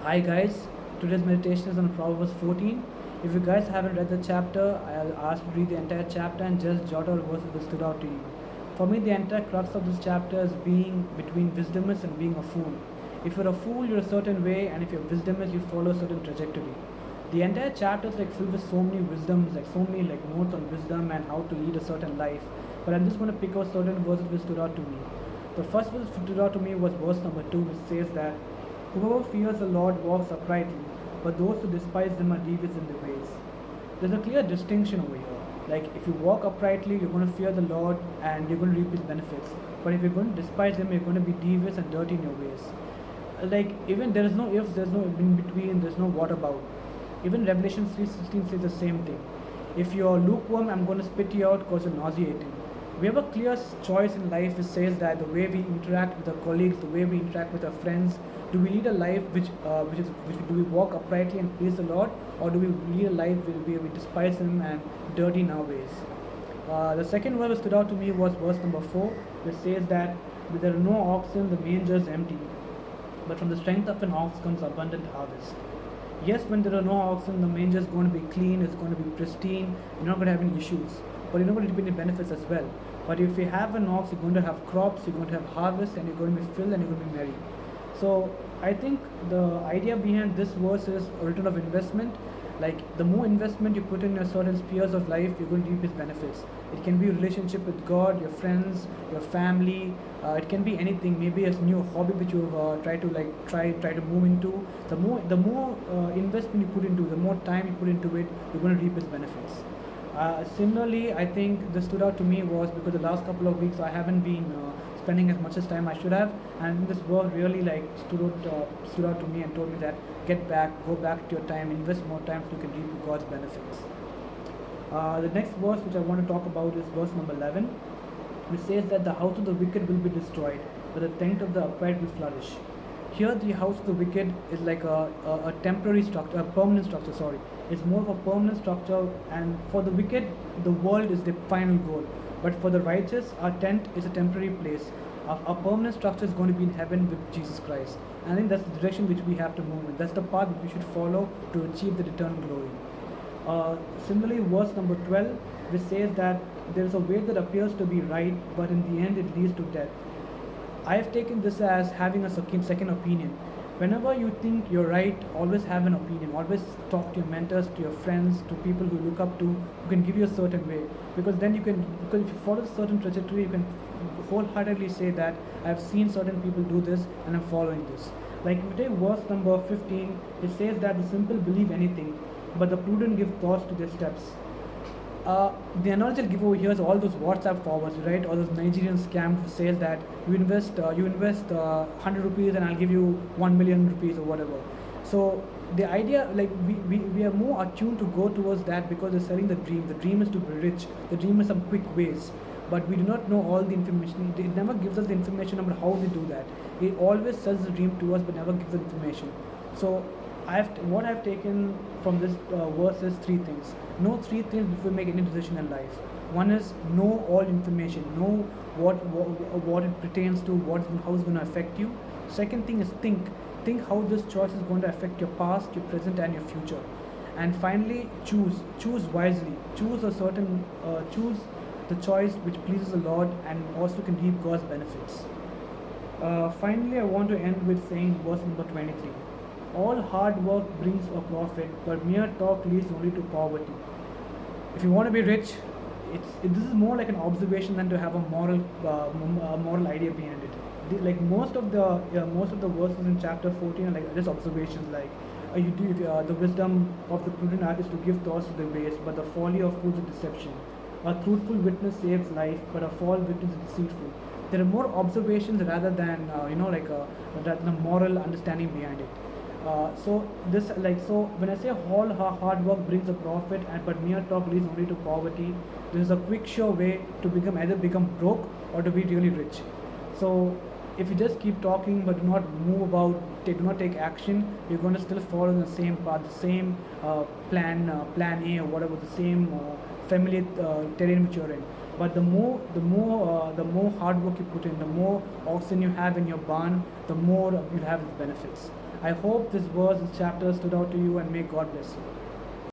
Hi guys, today's meditation is on Proverbs 14. If you guys haven't read the chapter, I'll ask you to read the entire chapter and just jot out verses that stood out to you. For me, the entire crux of this chapter is being between wisdomous and being a fool. If you're a fool, you're a certain way, and if you're wisdomous, you follow a certain trajectory. The entire chapter is like filled with so many wisdoms, like so many like notes on wisdom and how to lead a certain life. But I'm just going to pick out certain verses which stood out to me. The first verse that stood out to me was verse number 2, which says that whoever fears the Lord walks uprightly, but those who despise him are devious in their ways. There's a clear distinction over here. Like, if you walk uprightly, you're going to fear the Lord and you're going to reap his benefits. But if you're going to despise him, you're going to be devious and dirty in your ways. Like, even there is no ifs, there's no in between, there's no what about. Even Revelation 3:16 says the same thing. If you're lukewarm, I'm going to spit you out because you're nauseating. We have a clear choice in life which says that the way we interact with our colleagues, the way we interact with our friends, do we lead a life which do we walk uprightly and please the Lord, or do we lead a life where we despise Him and dirty in our ways? The second verse that stood out to me was verse number 4, which says that where there are no oxen, the manger is empty, but from the strength of an ox comes abundant harvest. Yes, when there are no oxen, the manger is going to be clean, it's going to be pristine, you're not going to have any issues, but you're not going to get any benefits as well. But if you have an ox, you're going to have crops, you're going to have harvest, and you're going to be filled and you're going to be merry. So I think the idea behind this verse is a return of investment. Like, the more investment you put in your certain spheres of life, you're going to reap its benefits. It can be a relationship with God, your friends, your family. It can be anything. Maybe a new hobby which you try to move into. The more investment you put into, the more time you put into it, you're going to reap its benefits. Similarly, I think this stood out to me was because the last couple of weeks I haven't been spending as much as time I should have, and this work really like stood out to me and told me that go back to your time, invest more time so you can reap God's benefits. The next verse which I want to talk about is verse number 11, which says that the house of the wicked will be destroyed, but the tent of the upright will flourish. Here, the house of the wicked is like a temporary structure, a permanent structure, sorry. It's more of a permanent structure, and for the wicked, the world is the final goal. But for the righteous, our tent is a temporary place. Our permanent structure is going to be in heaven with Jesus Christ. And I think that's the direction which we have to move in. That's the path that we should follow to achieve the eternal glory. Similarly, verse number 12, which says that there is a way that appears to be right, but in the end it leads to death. I have taken this as having a second opinion. Whenever you think you're right, always have an opinion. Always talk to your mentors, to your friends, to people who look up to, who can give you a certain way. Because then because if you follow a certain trajectory, you can wholeheartedly say that I've seen certain people do this and I'm following this. Like if you take verse number 15, it says that the simple believe anything, but the prudent give thoughts to their steps. The analogy I'll give over here is all those WhatsApp forwards, right? All those Nigerian scams who say that you invest 100 rupees and I'll give you 1 million rupees or whatever. So the idea, like we are more attuned to go towards that because they're selling the dream. The dream is to be rich. The dream is some quick ways, but we do not know all the information. It never gives us the information about how they do that. It always sells the dream to us, but never gives the information. So what I've taken from this verse is three things. Know three things before you make any decision in life. One is know all information. Know what it pertains to, how it's going to affect you. Second thing is think. Think how this choice is going to affect your past, your present, and your future. And finally, choose. Choose wisely. Choose the choice which pleases the Lord and also can reap God's benefits. Finally, I want to end with saying verse number 23. All hard work brings a profit, but mere talk leads only to poverty. If you want to be rich, this is more like an observation than to have a moral idea behind it. Like most of the verses in chapter 14 are like just observations. Like the wisdom of the prudent heart is to give thoughts to the ways, but the folly of fools is deception. A truthful witness saves life, but a false witness is deceitful. There are more observations rather than rather than moral understanding behind it. So when I say all hard work brings a profit, and but mere talk leads only to poverty, this is a quick sure way to either become broke or to be really rich. So if you just keep talking but do not move about, do not take action, you're going to still follow the same path, the same plan A or whatever, the same familiar terrain which you're in. But the more hard work you put in, the more oxen you have in your barn, the more you'll have its benefits. I hope this verse, this chapter stood out to you, and may God bless you.